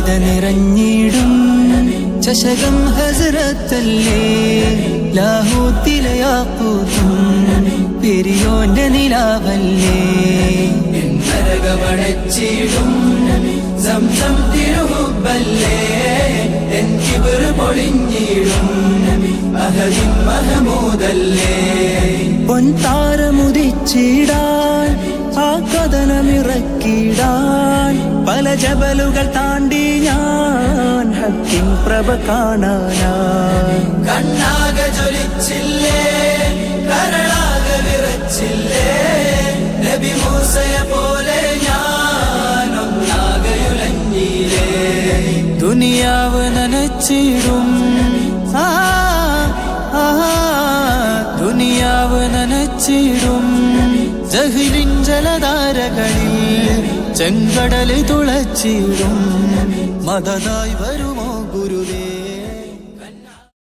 കവിത നിറഞ്ഞിടും ചഷകം ഹസ്രത്തല്ലേ ലാഹൂത്തിലെ യാഖൂത്തും പെരിയോന്റെ നിലാവല്ലേ നരകമടച്ചിടും Zamzam തിരുഹുബല്ലേ N കിബ്ർ പൊളിഞ്ഞിടും അഹദിൻ മഹമൂദല്ലേ പൊൻതാരമുദിച്ചിടാൻ ആ കഥനമിറക്കിടാൻ പല ജബലുകൾ താണ്ടി ഞാൻ ഹക്കിൻ പ്രഭ കാണാനായി കണ്ണാകെ ജ്വലിച്ചില്ലേ കരളാകെ വിറച്ചില്ലേ നബി മൂസയെ പോലെ ഞാൻ ഒന്നാകയുലഞ്ഞില്ലേ ദുനിയാവ് നനച്ചിടും ദുനിയാവ് നനച്ചിടും ജഹ്ലിൻ ജലധാരകളിൽ ചെങ്കടല് തുളച്ചിടും മദതായി വരുമോ ഗുരുവേ.